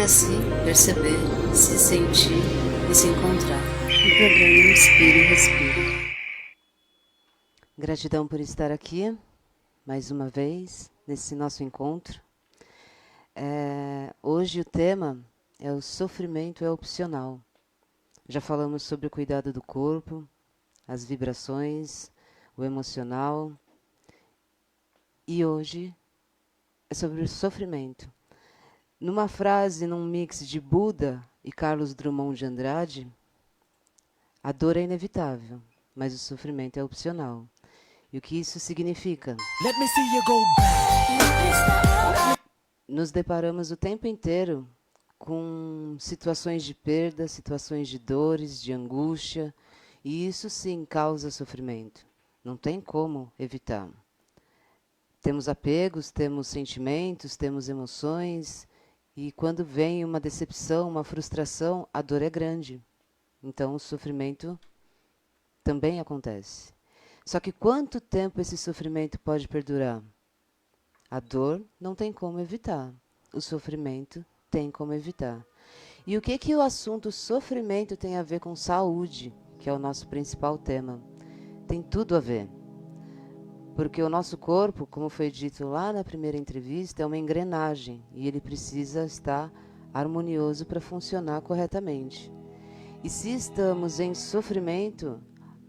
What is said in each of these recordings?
a si, perceber, se sentir e se encontrar. O programa Inspire e Respire. Gratidão por estar aqui, mais uma vez, nesse nosso encontro. Hoje o tema é o sofrimento é opcional. Já falamos sobre o cuidado do corpo, as vibrações, o emocional. E hoje é sobre o sofrimento. Numa frase, num mix de Buda e Carlos Drummond de Andrade, a dor é inevitável, mas o sofrimento é opcional. E o que isso significa? Let me see you go back. Nos deparamos o tempo inteiro com situações de perda, situações de dores, de angústia, e isso sim causa sofrimento. Não tem como evitar. Temos apegos, temos sentimentos, temos emoções, e quando vem uma decepção, uma frustração, a dor é grande. Então o sofrimento também acontece. Só que quanto tempo esse sofrimento pode perdurar? A dor não tem como evitar. O sofrimento tem como evitar. E o que o assunto sofrimento tem a ver com saúde, que é o nosso principal tema? Tem tudo a ver. Porque o nosso corpo, como foi dito lá na primeira entrevista, é uma engrenagem e ele precisa estar harmonioso para funcionar corretamente. E se estamos em sofrimento,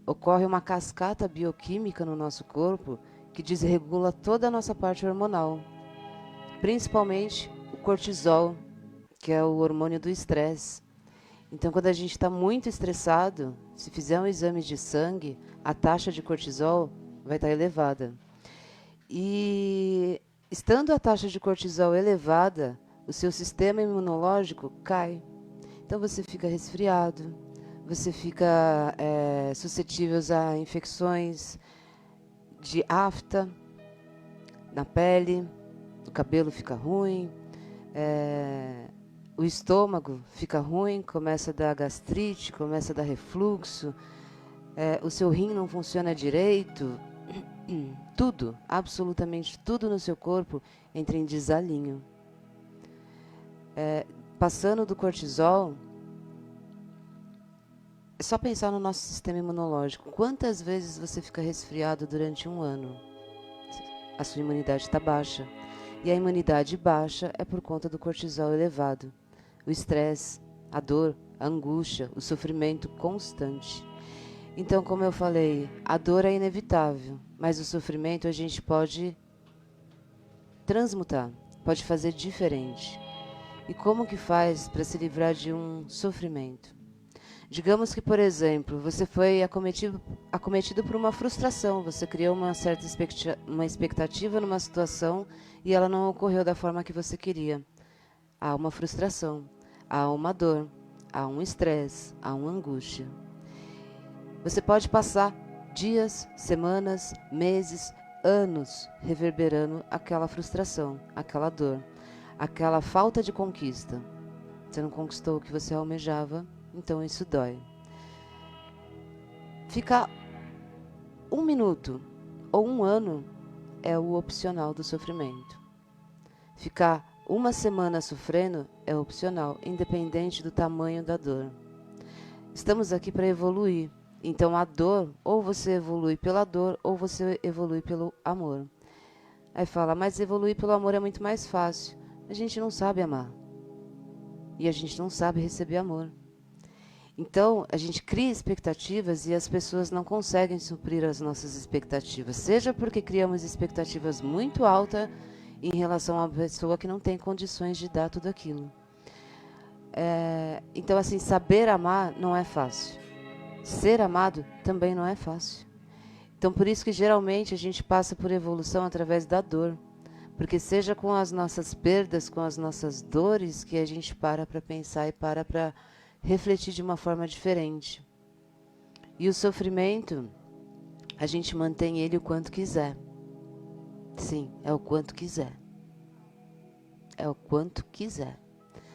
ocorre uma cascata bioquímica no nosso corpo que desregula toda a nossa parte hormonal, principalmente o cortisol, que é o hormônio do estresse. Então, quando a gente está muito estressado, se fizer um exame de sangue, a taxa de cortisol vai estar elevada. E estando a taxa de cortisol elevada, o seu sistema imunológico cai. Então você fica resfriado, você fica suscetível a infecções de afta na pele, o cabelo fica ruim, o estômago fica ruim, começa a dar gastrite, começa a dar refluxo, o seu rim não funciona direito, tudo, absolutamente tudo no seu corpo entra em desalinho. Passando do cortisol, é só pensar no nosso sistema imunológico. Quantas vezes você fica resfriado durante um ano? A sua imunidade está baixa. E a imunidade baixa é por conta do cortisol elevado. O estresse, a dor, a angústia, o sofrimento constante. Então, como eu falei, a dor é inevitável, mas o sofrimento a gente pode transmutar, pode fazer diferente. E como que faz para se livrar de um sofrimento? Digamos que, por exemplo, você foi acometido por uma frustração, você criou uma certa expectativa numa situação e ela não ocorreu da forma que você queria. Há uma frustração, há uma dor, há um estresse, há uma angústia. Você pode passar dias, semanas, meses, anos reverberando aquela frustração, aquela dor, aquela falta de conquista. Você não conquistou o que você almejava, então isso dói. Ficar 1 minuto ou 1 ano é o opcional do sofrimento. Ficar 1 semana sofrendo é opcional, independente do tamanho da dor. Estamos aqui para evoluir. Então a dor, ou você evolui pela dor, ou você evolui pelo amor. Aí fala, mas evoluir pelo amor é muito mais fácil. A gente não sabe amar. E a gente não sabe receber amor. Então, a gente cria expectativas e as pessoas não conseguem suprir as nossas expectativas. Seja porque criamos expectativas muito altas em relação a uma pessoa que não tem condições de dar tudo aquilo. Então, assim, saber amar não é fácil. Ser amado também não é fácil. Então, por isso que geralmente a gente passa por evolução através da dor. Porque seja com as nossas perdas, com as nossas dores, que a gente para pensar e para refletir de uma forma diferente. E o sofrimento, a gente mantém ele o quanto quiser. Sim, é o quanto quiser. É o quanto quiser.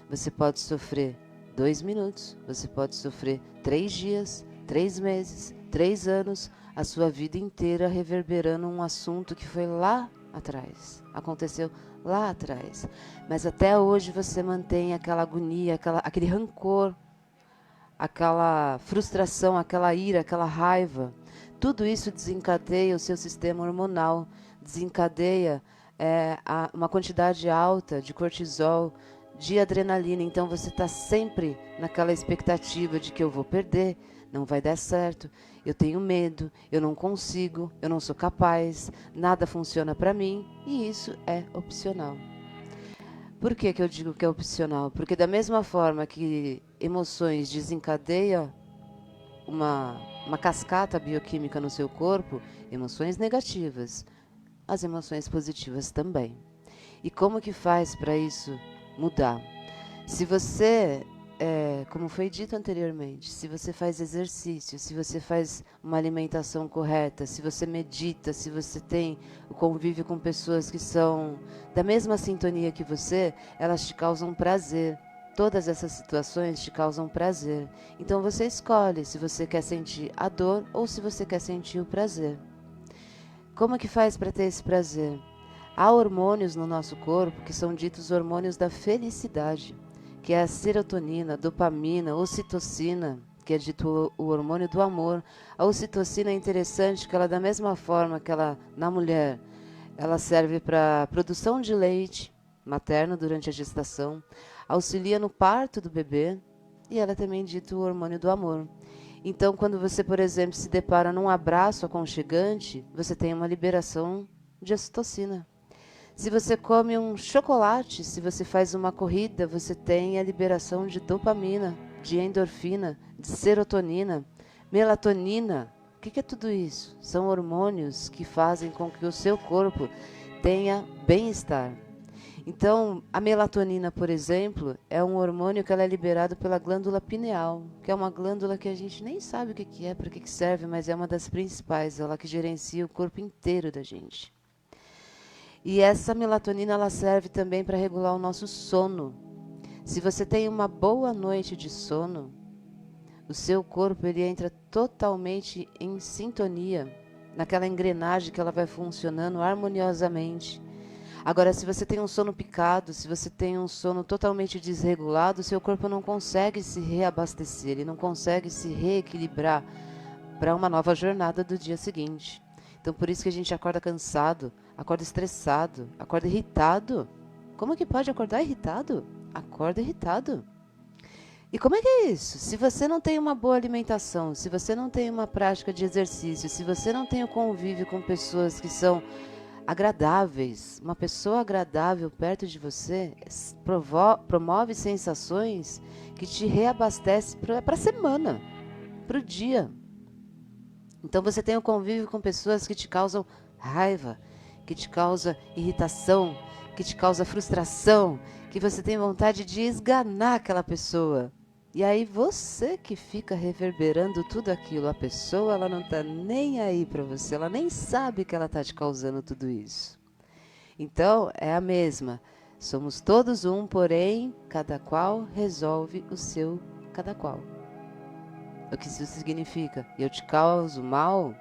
Você pode sofrer 2 minutos, você pode sofrer 3 dias, 3 meses, 3 anos, a sua vida inteira reverberando um assunto que foi lá atrás. Aconteceu lá atrás. Mas até hoje você mantém aquela agonia, aquele rancor, aquela frustração, aquela ira, aquela raiva. Tudo isso desencadeia o seu sistema hormonal, desencadeia uma quantidade alta de cortisol, de adrenalina. Então você está sempre naquela expectativa de que eu vou perder, não vai dar certo, eu tenho medo, eu não consigo, eu não sou capaz, nada funciona para mim, e isso é opcional. Por que eu digo que é opcional? Porque da mesma forma que emoções desencadeiam uma cascata bioquímica no seu corpo, emoções negativas, as emoções positivas também. E como que faz para isso mudar? Se você, como foi dito anteriormente, se você faz exercício, se você faz uma alimentação correta, se você medita, se você tem o convívio com pessoas que são da mesma sintonia que você, elas te causam prazer. Todas essas situações te causam prazer. Então você escolhe se você quer sentir a dor ou se você quer sentir o prazer. Como que faz para ter esse prazer? Há hormônios no nosso corpo que são ditos hormônios da felicidade, que é a serotonina, dopamina, ocitocina, que é dito o hormônio do amor. A ocitocina é interessante que ela, da mesma forma que ela, na mulher, ela serve para produção de leite materno durante a gestação, auxilia no parto do bebê, e ela é também dito o hormônio do amor. Então, quando você, por exemplo, se depara num abraço aconchegante, você tem uma liberação de ocitocina. Se você come um chocolate, se você faz uma corrida, você tem a liberação de dopamina, de endorfina, de serotonina, melatonina. O que é tudo isso? São hormônios que fazem com que o seu corpo tenha bem-estar. Então, a melatonina, por exemplo, é um hormônio que ela é liberado pela glândula pineal, que é uma glândula que a gente nem sabe o que é, para que serve, mas é uma das principais, ela que gerencia o corpo inteiro da gente. E essa melatonina ela serve também para regular o nosso sono. Se você tem uma boa noite de sono, o seu corpo ele entra totalmente em sintonia, naquela engrenagem que ela vai funcionando harmoniosamente. Agora, se você tem um sono picado, se você tem um sono totalmente desregulado, seu corpo não consegue se reabastecer, ele não consegue se reequilibrar para uma nova jornada do dia seguinte. Então, por isso que a gente acorda cansado, acorda estressado, acorda irritado. Como que pode acordar irritado? Acorda irritado. E como é que é isso? Se você não tem uma boa alimentação, se você não tem uma prática de exercício, se você não tem o convívio com pessoas que são agradáveis, uma pessoa agradável perto de você promove sensações que te reabastece para a semana, para o dia. Então você tem o convívio com pessoas que te causam raiva, que te causam irritação, que te causam frustração, que você tem vontade de esganar aquela pessoa. E aí você que fica reverberando tudo aquilo, a pessoa ela não está nem aí para você, ela nem sabe que ela está te causando tudo isso. Então é a mesma, somos todos um, porém cada qual resolve o seu cada qual. O que isso significa? Eu te causo mal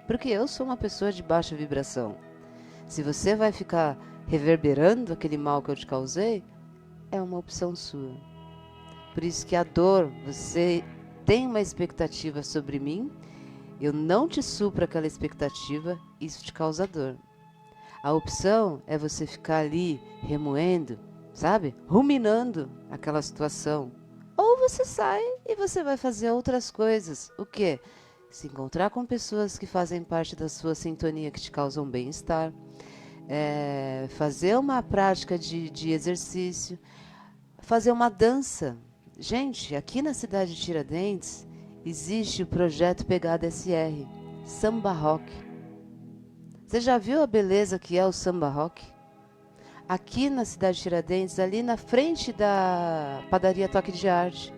porque eu sou uma pessoa de baixa vibração. Se você vai ficar reverberando aquele mal que eu te causei, é uma opção sua. Por isso que a dor, você tem uma expectativa sobre mim, eu não te supro aquela expectativa, isso te causa dor. A opção é você ficar ali remoendo, sabe? Ruminando aquela situação. Ou você sai e você vai fazer outras coisas. O quê? Se encontrar com pessoas que fazem parte da sua sintonia, que te causam bem-estar. Fazer uma prática de exercício. Fazer uma dança. Gente, aqui na cidade de Tiradentes existe o projeto Pegada SR, Samba Rock. Você já viu a beleza que é o Samba Rock? Aqui na cidade de Tiradentes, ali na frente da padaria Toque de Arte,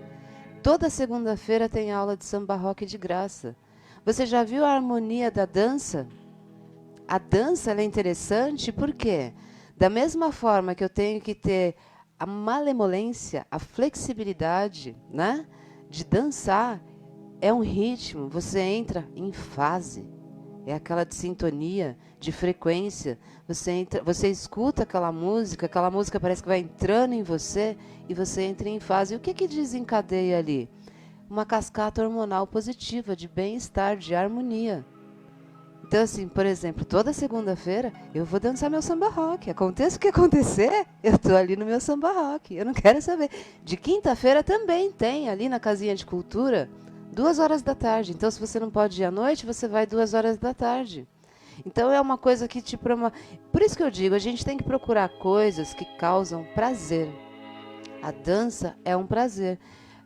toda segunda-feira tem aula de Samba Rock de graça. Você já viu a harmonia da dança? A dança ela é interessante porque, da mesma forma que eu tenho que ter a malemolência, a flexibilidade, né, de dançar, é um ritmo, você entra em fase. é aquela de sintonia, de frequência. Você escuta aquela música parece que vai entrando em você e você entra em fase. E o que desencadeia ali? Uma cascata hormonal positiva, de bem-estar, de harmonia. Então, assim, por exemplo, toda segunda-feira eu vou dançar meu samba rock. Aconteça o que acontecer, eu tô ali no meu samba rock. Eu não quero saber. De quinta-feira também tem, ali na casinha de cultura, 2 horas da tarde. Então, se você não pode ir à noite, você vai 2 horas da tarde. Então, é uma coisa que te promove. Por isso que eu digo, a gente tem que procurar coisas que causam prazer. A dança é um prazer.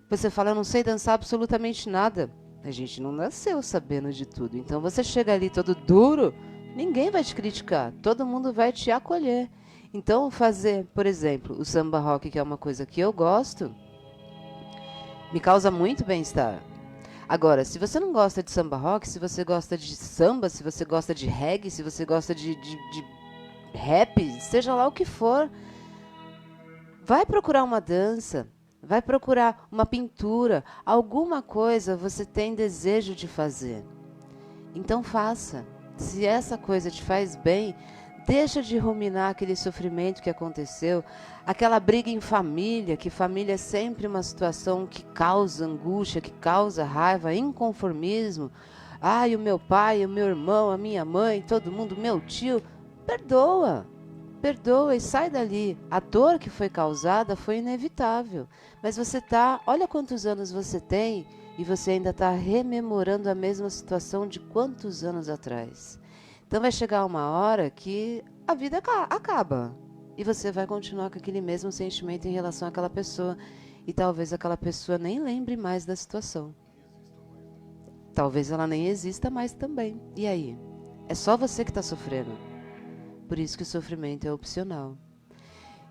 Você fala, eu não sei dançar absolutamente nada. A gente não nasceu sabendo de tudo. Então você chega ali todo duro, ninguém vai te criticar, todo mundo vai te acolher. Então fazer, por exemplo, o samba rock, que é uma coisa que eu gosto, me causa muito bem-estar. Agora, se você não gosta de samba rock, se você gosta de samba, se você gosta de reggae, se você gosta de rap, seja lá o que for, vai procurar uma dança. Vai procurar uma pintura, alguma coisa você tem desejo de fazer. Então faça. Se essa coisa te faz bem, deixa de ruminar aquele sofrimento que aconteceu, aquela briga em família, que família é sempre uma situação que causa angústia, que causa raiva, inconformismo. Ai, o meu pai, o meu irmão, a minha mãe, todo mundo, meu tio, perdoa. Perdoa e sai dali. A dor que foi causada foi inevitável. Mas olha quantos anos você tem e você ainda está rememorando a mesma situação de quantos anos atrás. Então vai chegar uma hora que a vida acaba. E você vai continuar com aquele mesmo sentimento em relação àquela pessoa. E talvez aquela pessoa nem lembre mais da situação. Talvez ela nem exista mais também. E aí? É só você que está sofrendo. Por isso que o sofrimento é opcional.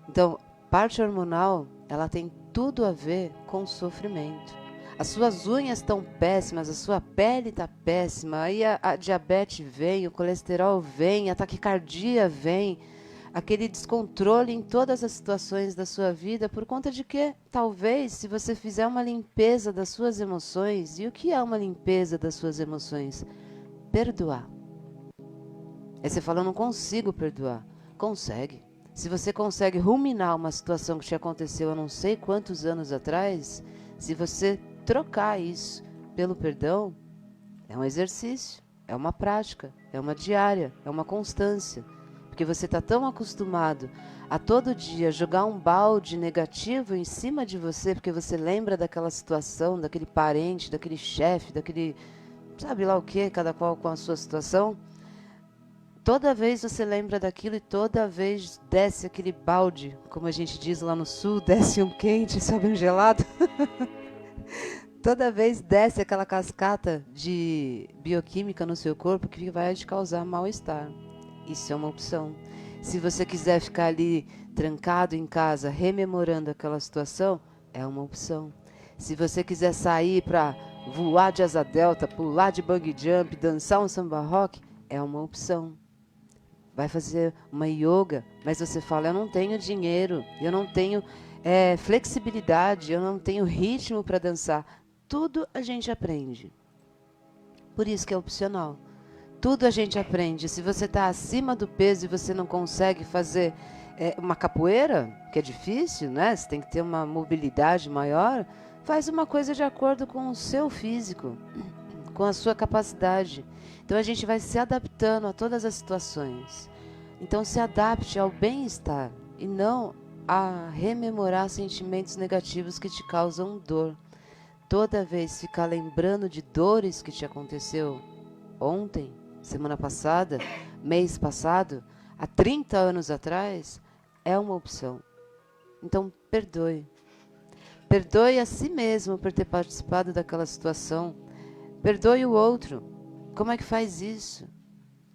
Então, parte hormonal, ela tem tudo a ver com o sofrimento. As suas unhas estão péssimas, a sua pele está péssima, aí a diabetes vem, o colesterol vem, a taquicardia vem, aquele descontrole em todas as situações da sua vida, por conta de que, talvez, se você fizer uma limpeza das suas emoções, e o que é uma limpeza das suas emoções? Perdoar. Aí você fala, eu não consigo perdoar. Consegue. Se você consegue ruminar uma situação que te aconteceu há não sei quantos anos atrás, se você trocar isso pelo perdão, é um exercício, é uma prática, é uma diária, é uma constância. Porque você está tão acostumado a todo dia jogar um balde negativo em cima de você, porque você lembra daquela situação, daquele parente, daquele chefe, daquele, sabe lá o que, cada qual com a sua situação. Toda vez você lembra daquilo e toda vez desce aquele balde, como a gente diz lá no sul, desce um quente e sobe um gelado. Toda vez desce aquela cascata de bioquímica no seu corpo que vai te causar mal-estar. Isso é uma opção. Se você quiser ficar ali trancado em casa, rememorando aquela situação, é uma opção. Se você quiser sair para voar de asa delta, pular de bungee jump, dançar um samba rock, é uma opção. Vai fazer uma yoga, mas você fala, eu não tenho dinheiro, eu não tenho flexibilidade, eu não tenho ritmo para dançar. Tudo a gente aprende. Por isso que é opcional. Tudo a gente aprende. Se você está acima do peso e você não consegue fazer uma capoeira, que é difícil, né? Você tem que ter uma mobilidade maior, faz uma coisa de acordo com o seu físico, com a sua capacidade. Então a gente vai se adaptando a todas as situações. Então se adapte ao bem-estar e não a rememorar sentimentos negativos que te causam dor. Toda vez ficar lembrando de dores que te aconteceu ontem, semana passada, mês passado, há 30 anos atrás, é uma opção. Então perdoe. Perdoe a si mesmo por ter participado daquela situação. Perdoe o outro. Como é que faz isso?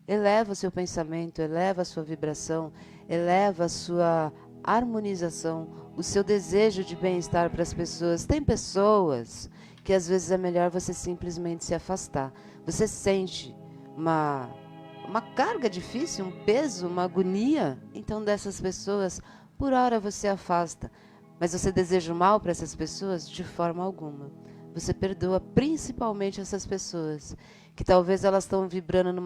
Eleva o seu pensamento, eleva a sua vibração, eleva a sua harmonização, o seu desejo de bem-estar para as pessoas. Tem pessoas que às vezes é melhor você simplesmente se afastar. Você sente uma carga difícil, um peso, uma agonia, então dessas pessoas, por hora você afasta. Mas você deseja o mal para essas pessoas? De forma alguma. você perdoa principalmente essas pessoas que talvez elas estão vibrando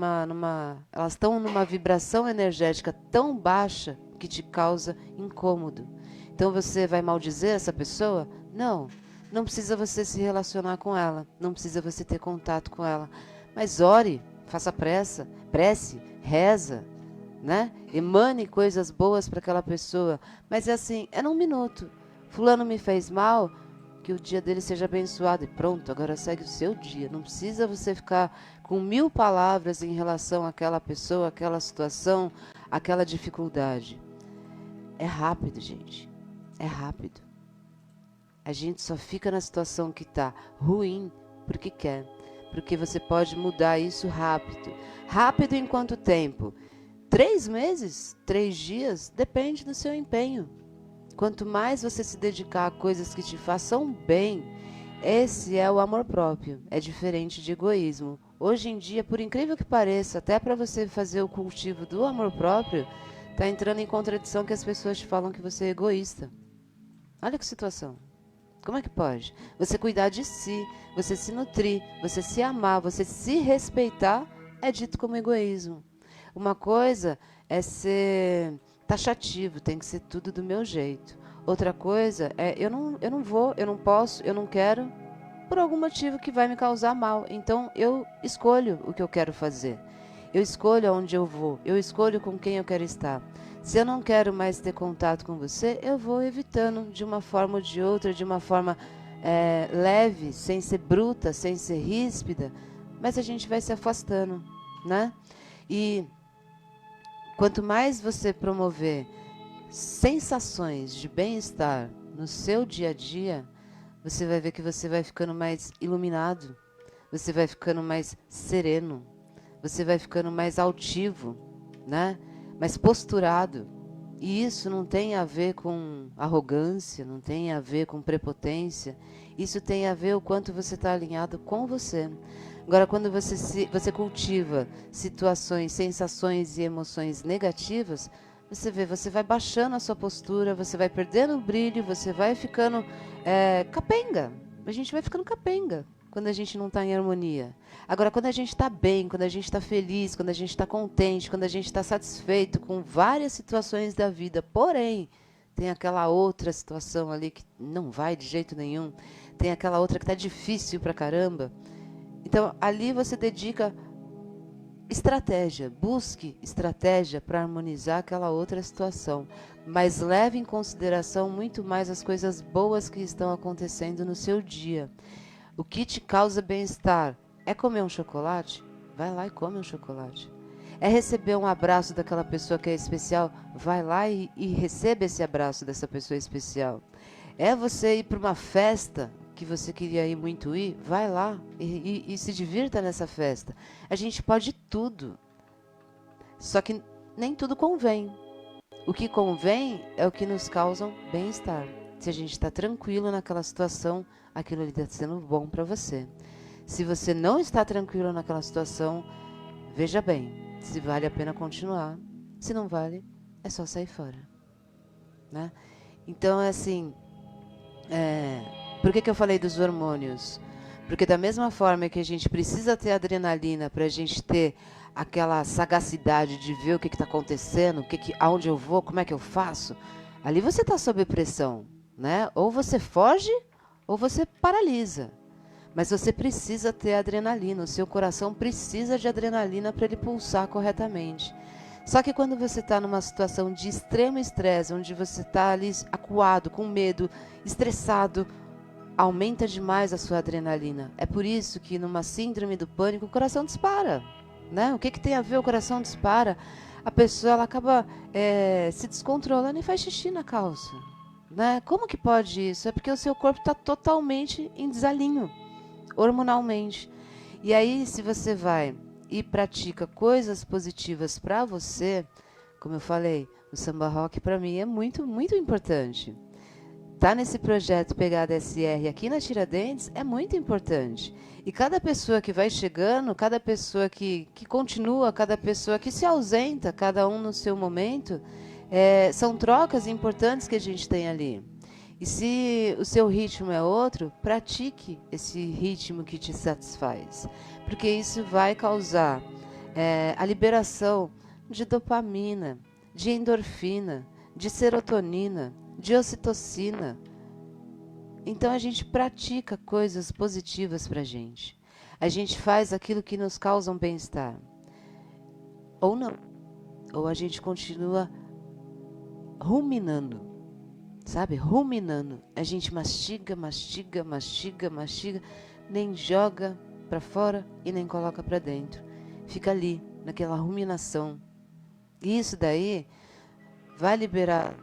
elas estão numa vibração energética tão baixa que te causa incômodo. Então você vai maldizer essa pessoa? Não, não precisa você se relacionar com ela, não precisa você ter contato com ela, mas ore, faça prece, reza, né? Emane coisas boas para aquela pessoa, mas é assim, é num minuto. Fulano me fez mal, que o dia dele seja abençoado e pronto, agora segue o seu dia. Não precisa você ficar com 1000 palavras em relação àquela pessoa, àquela situação, àquela dificuldade. É rápido, gente. É rápido. A gente só fica na situação que está ruim porque quer. Porque você pode mudar isso rápido. Rápido em quanto tempo? 3 meses? 3 dias? Depende do seu empenho. Quanto mais você se dedicar a coisas que te façam bem, esse é o amor próprio. É diferente de egoísmo. Hoje em dia, por incrível que pareça, até para você fazer o cultivo do amor próprio, está entrando em contradição que as pessoas te falam que você é egoísta. Olha que situação. Como é que pode? Você cuidar de si, você se nutrir, você se amar, você se respeitar, é dito como egoísmo. Uma coisa é ser taxativo, tem que ser tudo do meu jeito. Outra coisa é eu não vou, eu não posso, eu não quero, por algum motivo que vai me causar mal. Então eu escolho o que eu quero fazer. Eu escolho aonde eu vou, eu escolho com quem eu quero estar. Se eu não quero mais ter contato com você, eu vou evitando de uma forma ou de outra, de uma forma leve, sem ser bruta, sem ser ríspida, mas a gente vai se afastando, né? E quanto mais você promover sensações de bem-estar no seu dia a dia, você vai ver que você vai ficando mais iluminado, você vai ficando mais sereno, você vai ficando mais altivo, né? Mais posturado. E isso não tem a ver com arrogância, não tem a ver com prepotência. Isso tem a ver o quanto você está alinhado com você. Agora, quando você cultiva situações, sensações e emoções negativas, você vai baixando a sua postura, você vai perdendo o brilho, você vai ficando capenga. A gente vai ficando capenga quando a gente não está em harmonia. Agora, quando a gente está bem, quando a gente está feliz, quando a gente está contente, quando a gente está satisfeito com várias situações da vida, porém, tem aquela outra situação ali que não vai de jeito nenhum, tem aquela outra que está difícil pra caramba. Então, ali você dedica estratégia, busque estratégia para harmonizar aquela outra situação, mas leve em consideração muito mais as coisas boas que estão acontecendo no seu dia. O que te causa bem-estar é comer um chocolate? Vai lá e come um chocolate. É receber um abraço daquela pessoa que é especial? Vai lá e receba esse abraço dessa pessoa especial. É você ir para uma festa que você queria ir muito ir? Vai lá e se divirta nessa festa. A gente pode tudo. Só que nem tudo convém. O que convém é o que nos causa bem-estar. Se a gente está tranquilo naquela situação, aquilo ali está sendo bom para você. Se você não está tranquilo naquela situação, veja bem se vale a pena continuar. Se não vale, é só sair fora, né? Então, é assim, por que eu falei dos hormônios? Porque da mesma forma que a gente precisa ter adrenalina para a gente ter aquela sagacidade de ver o que está acontecendo, aonde eu vou, como é que eu faço, ali você está sob pressão, né? Ou você foge ou você paralisa. Mas você precisa ter adrenalina, o seu coração precisa de adrenalina para ele pulsar corretamente. Só que quando você está numa situação de extremo estresse, onde você está ali acuado, com medo, estressado, aumenta demais a sua adrenalina. É por isso que numa síndrome do pânico o coração dispara, né? O que tem a ver o coração dispara? A pessoa ela acaba se descontrolando e faz xixi na calça, né? Como que pode isso? É porque o seu corpo está totalmente em desalinho, hormonalmente. E aí, se você vai e pratica coisas positivas para você, como eu falei, o samba rock para mim é muito, muito importante. Tá nesse projeto Pegada SR aqui na Tiradentes é muito importante. E cada pessoa que vai chegando, cada pessoa que continua, cada pessoa que se ausenta, cada um no seu momento, são trocas importantes que a gente tem ali. E se o seu ritmo é outro, pratique esse ritmo que te satisfaz, porque isso vai causar a liberação de dopamina, de endorfina, de serotonina, de ocitocina. Então a gente pratica coisas positivas para a gente. A gente faz aquilo que nos causa um bem-estar. Ou não. Ou a gente continua ruminando. Sabe? Ruminando. A gente mastiga, mastiga, mastiga, mastiga, nem joga para fora e nem coloca para dentro. Fica ali, naquela ruminação. E isso daí vai liberar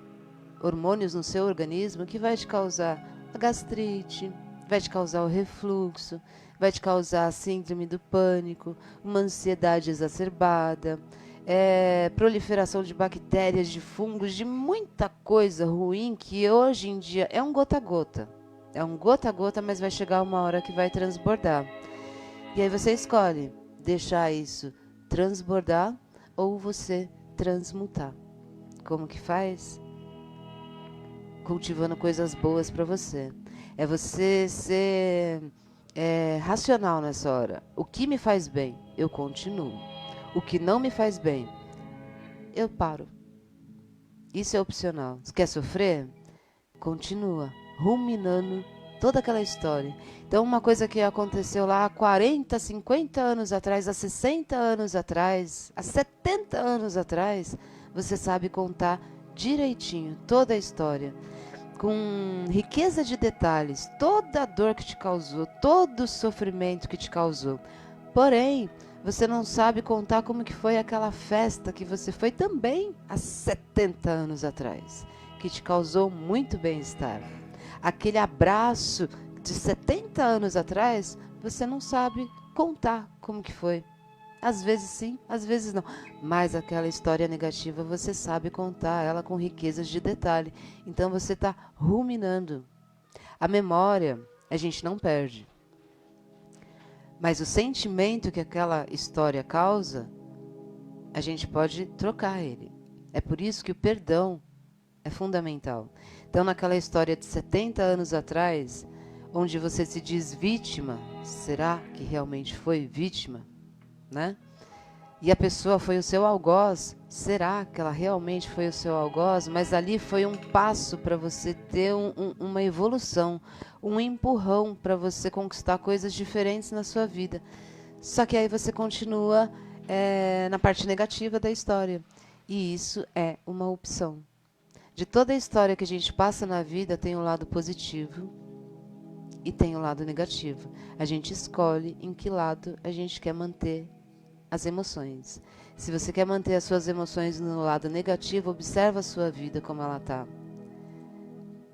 hormônios no seu organismo que vai te causar a gastrite, vai te causar o refluxo, vai te causar a síndrome do pânico, uma ansiedade exacerbada, proliferação de bactérias, de fungos, de muita coisa ruim que hoje em dia é um gota a gota. É um gota a gota, mas vai chegar uma hora que vai transbordar. E aí você escolhe deixar isso transbordar ou você transmutar. Como que faz? Cultivando coisas boas para você. É você ser racional nessa hora. O que me faz bem, eu continuo. O que não me faz bem, eu paro. Isso é opcional. Quer sofrer? Continua ruminando toda aquela história. Então, uma coisa que aconteceu lá há 40, 50 anos atrás, há 60 anos atrás, há 70 anos atrás, você sabe contar direitinho toda a história, com riqueza de detalhes, toda a dor que te causou, todo o sofrimento que te causou. Porém, você não sabe contar como que foi aquela festa que você foi também há 70 anos atrás, que te causou muito bem-estar. Aquele abraço de 70 anos atrás, você não sabe contar como que foi. Às vezes sim, às vezes não. Mas aquela história negativa você sabe contar ela com riquezas de detalhe. Então você está ruminando. A memória a gente não perde. Mas o sentimento que aquela história causa, a gente pode trocar ele. É por isso que o perdão é fundamental. Então, naquela história de 70 anos atrás, onde você se diz vítima, será que realmente foi vítima? Né? E a pessoa foi o seu algoz, será que ela realmente foi o seu algoz? Mas ali foi um passo para você ter uma evolução, um empurrão para você conquistar coisas diferentes na sua vida. Só que aí você continua na parte negativa da história. E isso é uma opção. De toda a história que a gente passa na vida, tem um lado positivo e tem um lado negativo. A gente escolhe em que lado a gente quer manter as emoções. Se você quer manter as suas emoções no lado negativo, observa a sua vida como ela está.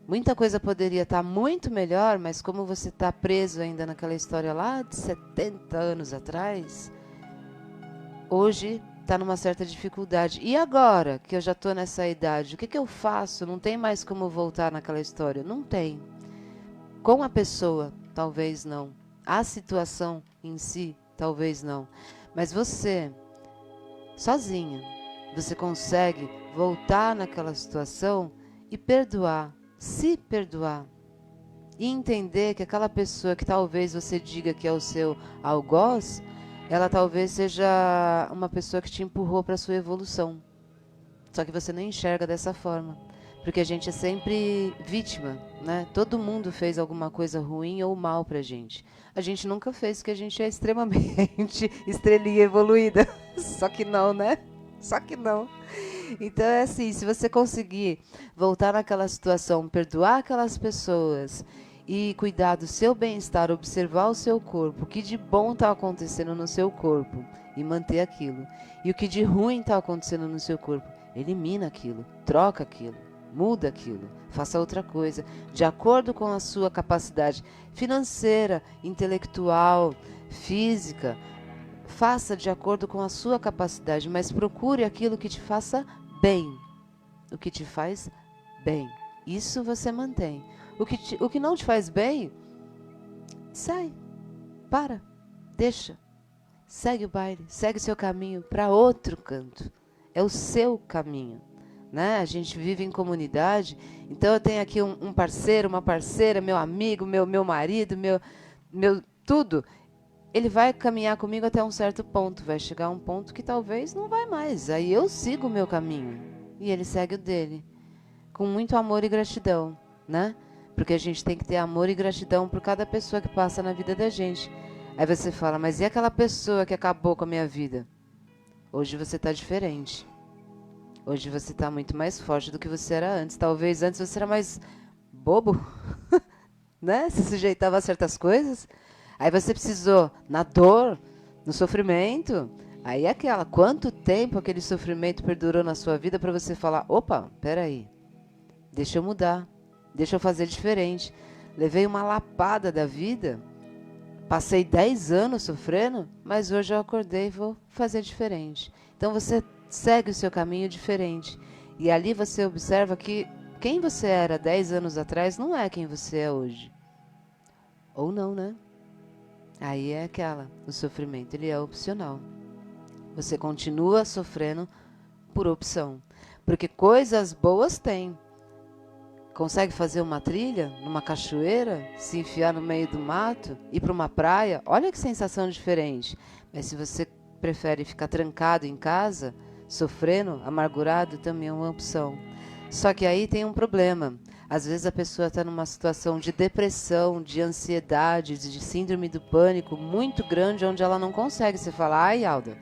Muita coisa poderia estar muito melhor, mas como você está preso ainda naquela história lá de 70 anos atrás, hoje está numa certa dificuldade. E agora que eu já estou nessa idade, o que eu faço? Não tem mais como voltar naquela história? Não tem. Com a pessoa, talvez não. A situação em si, talvez não. Mas você, sozinha, você consegue voltar naquela situação e perdoar, se perdoar. E entender que aquela pessoa que talvez você diga que é o seu algoz, ela talvez seja uma pessoa que te empurrou para a sua evolução. Só que você não enxerga dessa forma. Porque a gente é sempre vítima, né? Todo mundo fez alguma coisa ruim ou mal pra gente. A gente nunca fez, porque a gente é extremamente estrelinha evoluída. Só que não, né? Só que não. Então é assim, se você conseguir voltar naquela situação, perdoar aquelas pessoas e cuidar do seu bem-estar, observar o seu corpo, o que de bom está acontecendo no seu corpo e manter aquilo. E o que de ruim está acontecendo no seu corpo, elimina aquilo, troca aquilo. Muda aquilo, faça outra coisa, de acordo com a sua capacidade financeira, intelectual, física. Faça de acordo com a sua capacidade, mas procure aquilo que te faça bem, o que te faz bem. Isso você mantém. O que não te faz bem, sai, para, deixa, segue o baile, segue o seu caminho para outro canto. É o seu caminho. né? A gente vive em comunidade, então eu tenho aqui um parceiro, uma parceira, meu amigo, meu marido, meu tudo. Ele vai caminhar comigo até um certo ponto, vai chegar a um ponto que talvez não vai mais. Aí eu sigo o meu caminho e ele segue o dele, com muito amor e gratidão, né? Porque a gente tem que ter amor e gratidão por cada pessoa que passa na vida da gente. Aí você fala, mas e aquela pessoa que acabou com a minha vida? Hoje você está diferente. Hoje você está muito mais forte do que você era antes. Talvez antes você era mais bobo, né? Se sujeitava a certas coisas. Aí você precisou, na dor, no sofrimento. Aí é aquela, quanto tempo aquele sofrimento perdurou na sua vida para você falar, opa, peraí, deixa eu mudar, deixa eu fazer diferente. Levei uma lapada da vida, passei 10 anos sofrendo, mas hoje eu acordei e vou fazer diferente. Então você segue o seu caminho diferente. E ali você observa que quem você era 10 anos atrás não é quem você é hoje. Ou não, né? Aí é aquela, o sofrimento ele é opcional. Você continua sofrendo por opção. Porque coisas boas tem. Consegue fazer uma trilha numa cachoeira, se enfiar no meio do mato, ir para uma praia? Olha que sensação diferente. Mas se você prefere ficar trancado em casa, sofrendo, amargurado, também é uma opção. Só que aí tem um problema. Às vezes a pessoa está numa situação de depressão, de ansiedade, de síndrome do pânico muito grande, onde ela não consegue. Você fala, ai, Alda,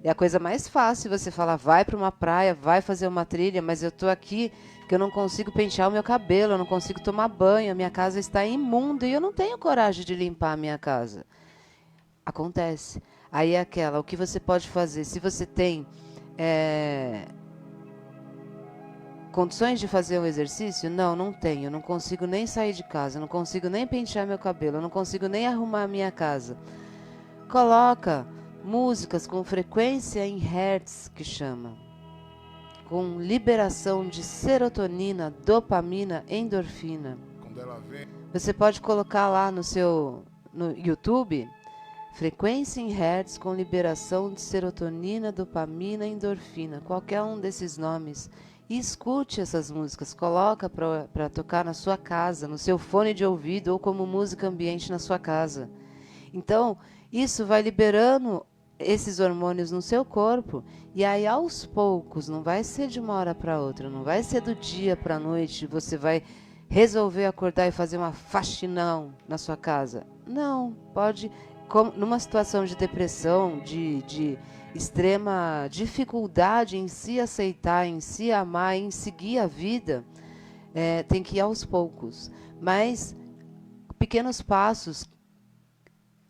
é a coisa mais fácil você falar, vai para uma praia, vai fazer uma trilha, mas eu estou aqui que eu não consigo pentear o meu cabelo, eu não consigo tomar banho, a minha casa está imunda e eu não tenho coragem de limpar a minha casa. Acontece. Aí é aquela, o que você pode fazer? Se você tem condições de fazer um exercício? Não, não tenho. Eu não consigo nem sair de casa, eu não consigo nem pentear meu cabelo, eu não consigo nem arrumar a minha casa. Coloca músicas com frequência em hertz, que chama, com liberação de serotonina, dopamina, endorfina. Você pode colocar lá no YouTube, frequência em hertz com liberação de serotonina, dopamina, endorfina, qualquer um desses nomes. E escute essas músicas, coloca para tocar na sua casa, no seu fone de ouvido ou como música ambiente na sua casa. Então, isso vai liberando esses hormônios no seu corpo e aí aos poucos, não vai ser de uma hora para outra, não vai ser do dia para a noite, você vai resolver acordar e fazer uma faxinão na sua casa. Não, pode, numa situação de depressão, de extrema dificuldade em se aceitar, em se amar, em seguir a vida, tem que ir aos poucos. Mas pequenos passos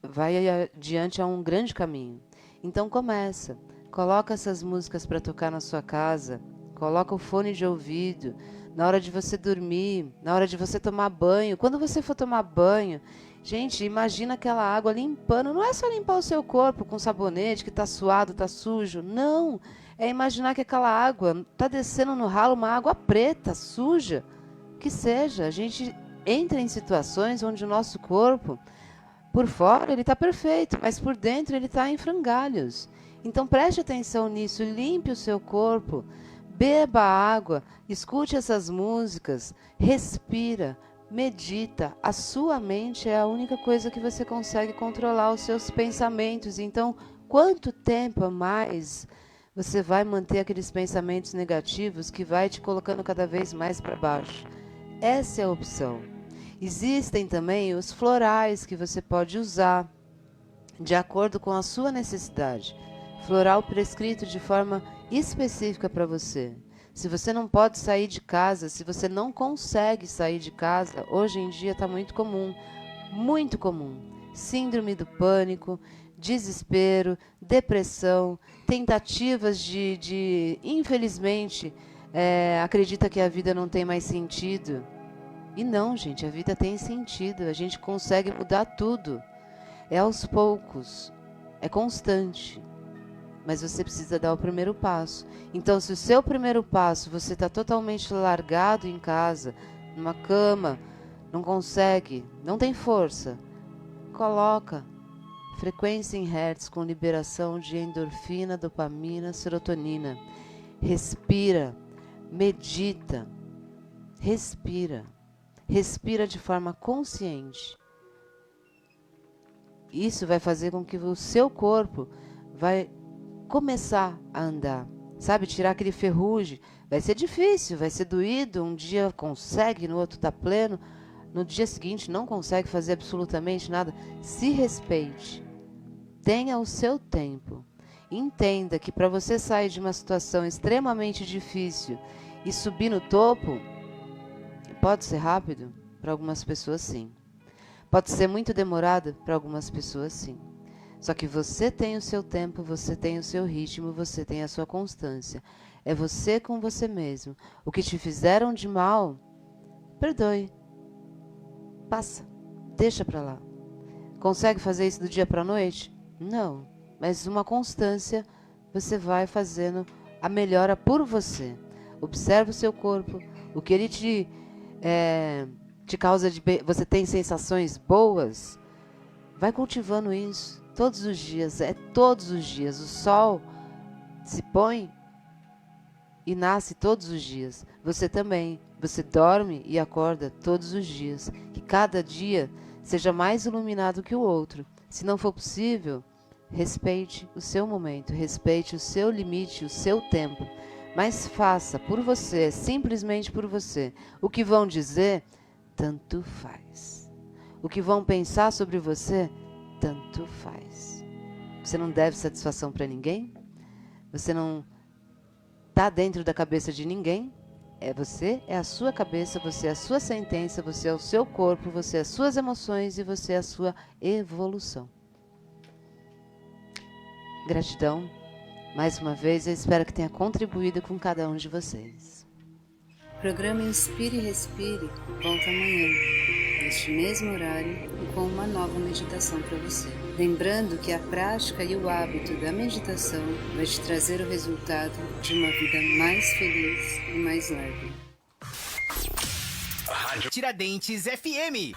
vai adiante a um grande caminho. Então coloca essas músicas para tocar na sua casa, coloca o fone de ouvido, na hora de você dormir, na hora de você tomar banho. Quando você for tomar banho, gente, imagina aquela água limpando. Não é só limpar o seu corpo com sabonete que está suado, está sujo. Não, é imaginar que aquela água está descendo no ralo, uma água preta, suja. Que seja, a gente entra em situações onde o nosso corpo, por fora ele está perfeito, mas por dentro ele está em frangalhos. Então preste atenção nisso, limpe o seu corpo, beba água, escute essas músicas, respira, medita. A sua mente é a única coisa que você consegue controlar os seus pensamentos. Então, quanto tempo a mais você vai manter aqueles pensamentos negativos que vai te colocando cada vez mais para baixo? Essa é a opção. Existem também os florais que você pode usar de acordo com a sua necessidade. Floral prescrito de forma específica para você. Se você não pode sair de casa, se você não consegue sair de casa, hoje em dia está muito comum. Síndrome do pânico, desespero, depressão, tentativas de infelizmente, acredita que a vida não tem mais sentido. E não, gente, a vida tem sentido, a gente consegue mudar tudo. É aos poucos, é constante, mas você precisa dar o primeiro passo. Então, se o seu primeiro passo, você está totalmente largado em casa, numa cama, não consegue, não tem força, coloca frequência em hertz com liberação de endorfina, dopamina, serotonina. Respira, medita, respira. Respira de forma consciente. Isso vai fazer com que o seu corpo vai começar a andar. Sabe, tirar aquele ferrugem. Vai ser difícil, vai ser doído. Um dia consegue, no outro está pleno. No dia seguinte não consegue fazer absolutamente nada. Se respeite. Tenha o seu tempo. Entenda que para você sair de uma situação extremamente difícil e subir no topo, pode ser rápido? Para algumas pessoas, sim. Pode ser muito demorado? Para algumas pessoas, sim. Só que você tem o seu tempo, você tem o seu ritmo, você tem a sua constância. É você com você mesmo. O que te fizeram de mal, perdoe. Passa. Deixa para lá. Consegue fazer isso do dia para a noite? Não. Mas uma constância, você vai fazendo a melhora por você. Observe o seu corpo. O que ele te causa de... Você tem sensações boas? Vai cultivando isso. Todos os dias, todos os dias. O sol se põe e nasce todos os dias. Você também. Você dorme e acorda todos os dias. Que cada dia seja mais iluminado que o outro. Se não for possível, respeite o seu momento, respeite o seu limite, o seu tempo. Mas faça por você, simplesmente por você. O que vão dizer, tanto faz. O que vão pensar sobre você, tanto faz. Você não deve satisfação para ninguém. Você não está dentro da cabeça de ninguém. Você, é a sua cabeça, você é a sua sentença, você é o seu corpo, você é as suas emoções e você é a sua evolução. Gratidão. Mais uma vez, eu espero que tenha contribuído com cada um de vocês. O programa Inspire e Respire volta amanhã, neste mesmo horário, e com uma nova meditação para você. Lembrando que a prática e o hábito da meditação vai te trazer o resultado de uma vida mais feliz e mais leve. Tiradentes FM.